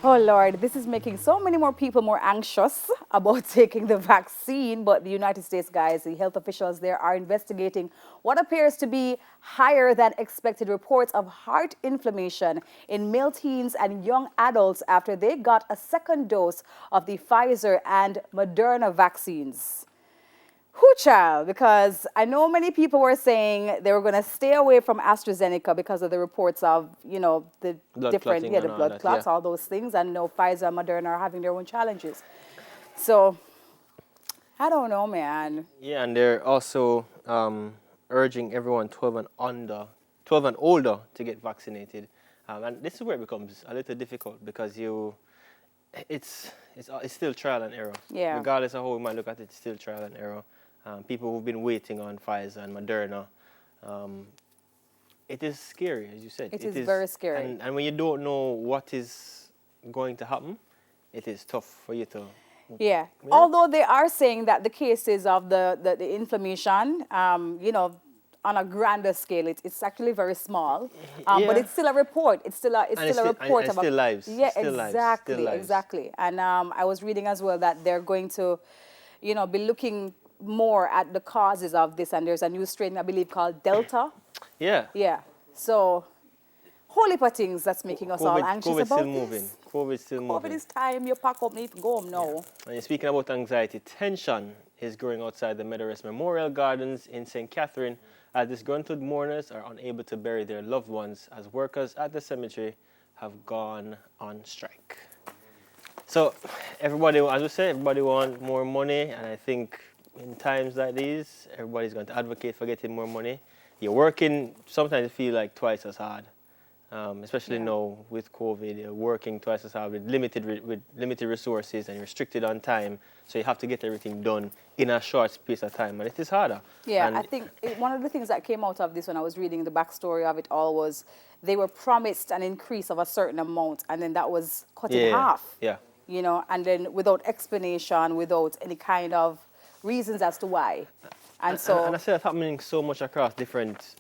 Oh Lord, this is making so many more people more anxious about taking the vaccine. But the United States, guys, the health officials there are investigating what appears to be higher than expected reports of heart inflammation in male teens and young adults after they got a second dose of the Pfizer and Moderna vaccines. Who child? Because I know many people were saying they were going to stay away from AstraZeneca because of the reports of, the Blood different, clotting the and all blood that, clots, yeah. all those things. And no, Pfizer and Moderna are having their own challenges. So, I don't know, man. Yeah, and they're also urging everyone 12 and older to get vaccinated. And this is where it becomes a little difficult because it's still trial and error. Yeah. Regardless of how we might look at it, it's still trial and error. People who've been waiting on Pfizer and Moderna, it is scary, as you said. It is very scary. And when you don't know what is going to happen, it is tough for you to. Yeah. Although they are saying that the cases of the inflammation, on a grander scale, it's actually very small. But Yeah. it's still a report. It's still a report and of still lives. Yeah, Still lives. exactly, Still lives. exactly. And I was reading as well that they're going to, be looking more at the causes of this. And there's a new strain, I believe, called Delta. Yeah. Yeah. So, whole heap of things that's making us all anxious COVID's about still moving. this. COVID's still COVID moving. is time. You pack up, need to go home now. Yeah. And you're speaking about anxiety, tension is growing outside the Meadowrest Memorial Gardens in St. Catherine as disgruntled mourners are unable to bury their loved ones as workers at the cemetery have gone on strike. So everybody, as we say, everybody wants more money, and I think in times like these, everybody's going to advocate for getting more money. You're working, sometimes you feel like twice as hard. Especially now with COVID, you're working twice as hard with limited resources and restricted on time. So you have to get everything done in a short space of time, and it is harder. Yeah, And I think one of the things that came out of this when I was reading the backstory of it all was they were promised an increase of a certain amount, and then that was cut in half. Yeah. And then without explanation, without any kind of reasons as to why. And so, and I see that happening so much across different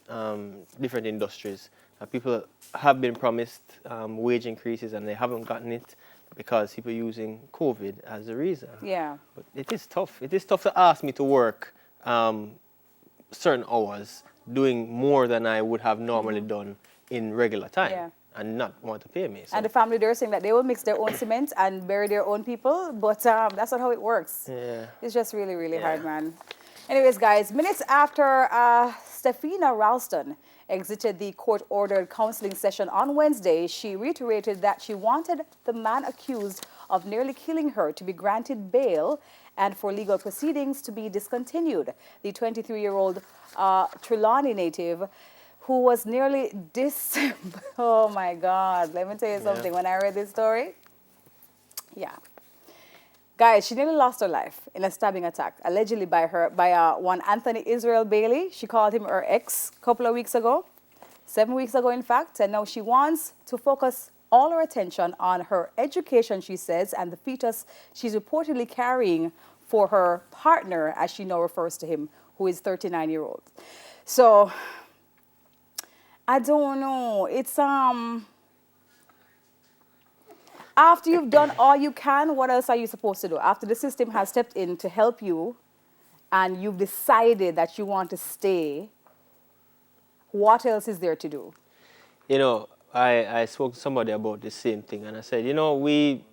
industries. People have been promised wage increases and they haven't gotten it because people are using COVID as a reason. yeah. But it is tough. It is tough to ask me to work certain hours, doing more than I would have normally done in regular time, and not want to pay me. So. And the family, they're saying that they will mix their own cement and bury their own people, but that's not how it works. Yeah. It's just really, really hard, man. Anyways, guys, minutes after Stefina Ralston exited the court-ordered counseling session on Wednesday, she reiterated that she wanted the man accused of nearly killing her to be granted bail and for legal proceedings to be discontinued. The 23-year-old Trelawney native who was nearly oh my God, let me tell you something. When I read this story, guys, she nearly lost her life in a stabbing attack, allegedly by one Anthony Israel Bailey. She called him her ex a couple of weeks ago, 7 weeks ago, in fact. And now she wants to focus all her attention on her education, she says, and the fetus she's reportedly carrying for her partner, as she now refers to him, who is 39-year-old. So, I don't know. It's, after you've done all you can, what else are you supposed to do? After the system has stepped in to help you and you've decided that you want to stay, what else is there to do? I spoke to somebody about the same thing, and I said,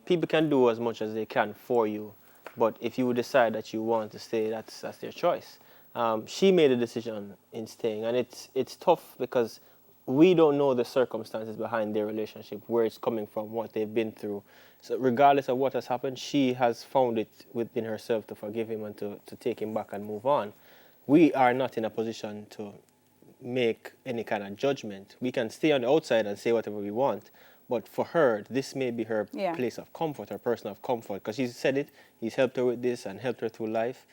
people can do as much as they can for you, but if you decide that you want to stay, that's their choice. She made a decision in staying, and it's tough because we don't know the circumstances behind their relationship, where it's coming from, what they've been through. So regardless of what has happened, she has found it within herself to forgive him and to take him back and move on. We are not in a position to make any kind of judgment. We can stay on the outside and say whatever we want, but for her, this may be her place of comfort, her person of comfort, because she's said it, he's helped her with this and helped her through life,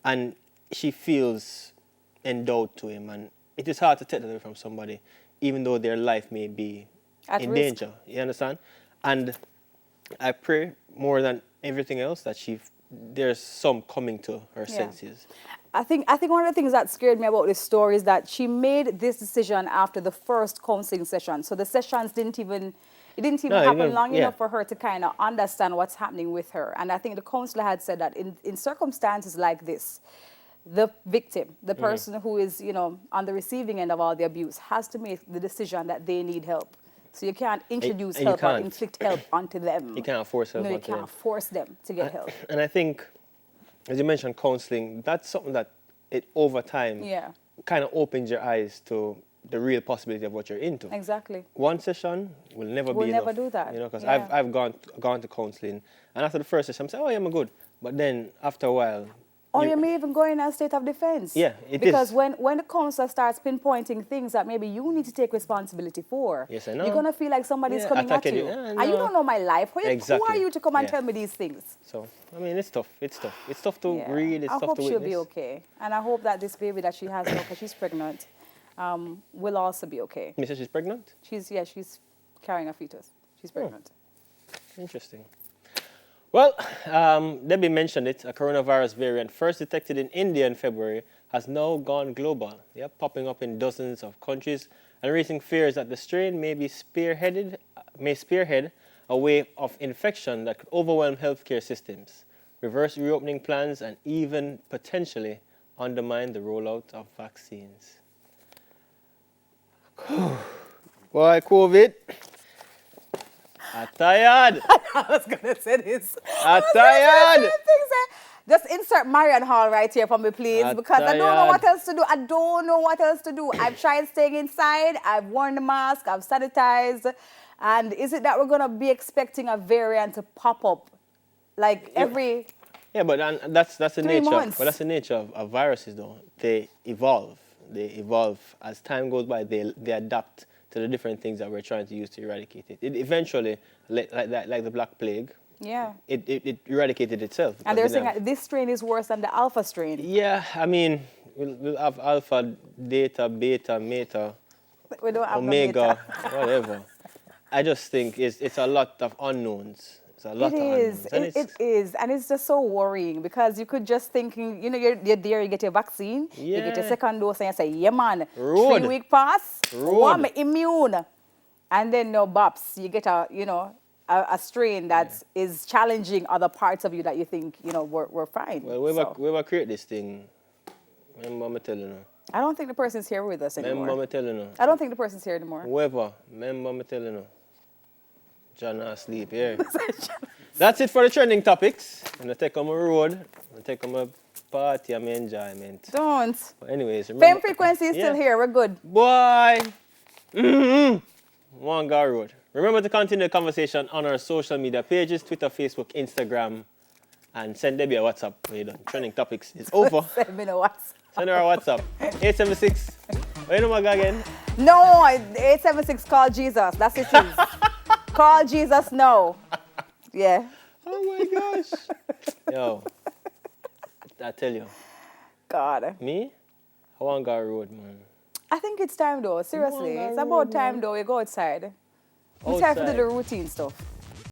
and she feels endowed to him, and it is hard to take that away from somebody, even though their life may be in danger. You understand? And I pray more than everything else that there's some coming to her senses. I think one of the things that scared me about this story is that she made this decision after the first counseling session. So the sessions didn't even happen long enough for her to kind of understand what's happening with her. And I think the counselor had said that in circumstances like this, the victim, the person who is, you know, on the receiving end of all the abuse, has to make the decision that they need help. So you can't introduce help or inflict help onto them. You can't force help No, you onto them. can't force them to get help. And I think, as you mentioned, counseling, that's something that it over time kind of opens your eyes to the real possibility of what you're into. Exactly. One session will never be enough. We'll never do that. You know, because I've gone to counseling, and after the first session, I'm saying, oh, yeah, I'm good. But then after a while, or you may even go in a state of defense. Yeah, it because is. when the counselor starts pinpointing things that maybe you need to take responsibility for, yes, I know. you're going to feel like somebody's coming at you. And you don't know my life. Who are you to come and tell me these things? So, I mean, it's tough. It's tough. It's tough to read. It's tough to witness. I hope she'll be okay. And I hope that this baby that she has now, because she's pregnant, will also be okay. You said she's pregnant? She's carrying a fetus. She's pregnant. Interesting. Well, Debbie mentioned it. A coronavirus variant first detected in India in February has now gone global. Popping up in dozens of countries and raising fears that the strain may spearhead a wave of infection that could overwhelm healthcare systems, reverse reopening plans, and even potentially undermine the rollout of vaccines. Boy, COVID. I'm tired. I was going to say this. I'm tired. Just insert Marion Hall right here for me, please, because I don't know what else to do. I don't know what else to do. I've tried staying inside. I've worn the mask. I've sanitized. And is it that we're going to be expecting a variant to pop up like every... Yeah, but that's the nature. months. But that's the nature of viruses, though. They evolve. They evolve. As time goes by, they adapt to the different things that we're trying to use to eradicate it. It eventually, like the Black Plague, it eradicated itself. And they're saying that this strain is worse than the alpha strain. Yeah, I mean, we'll have alpha, delta, beta, meta, we don't have omega, whatever. I just think it's a lot of unknowns. It's a lot of unknowns. It is. And it's just so worrying because you could just think, you know, you're there, you get your vaccine, you get your second dose, and you say, yeah, man, 3-week pass, I'm immune. And then no bops. You get a strain that is challenging other parts of you that you think, you know, we're fine. Well, whoever create this thing, remember I'm telling you. I don't think the person's here with us anymore. Remember I'm telling you. I don't think the person's here anymore. Whoever, remember I'm telling you. John asleep here. That's it for the trending topics. I'm going to take on my road. I'm going to take on my party and my enjoyment. Don't. But anyways, remember. Fame frequency is still here. We're good. Boy. One guy road. Remember to continue the conversation on our social media pages, Twitter, Facebook, Instagram, and send Debbie a WhatsApp when you're done. Trending topics is over. Send me a WhatsApp. Send her a WhatsApp. 876. What you know my guy again? No, 876 call Jesus. That's it. Call Jesus now. Yeah. Oh my gosh. Yo. I tell you. God. Me? I want to go road, man. I think it's time though. Seriously. It's about time though. We go outside. It's time to do the routine stuff.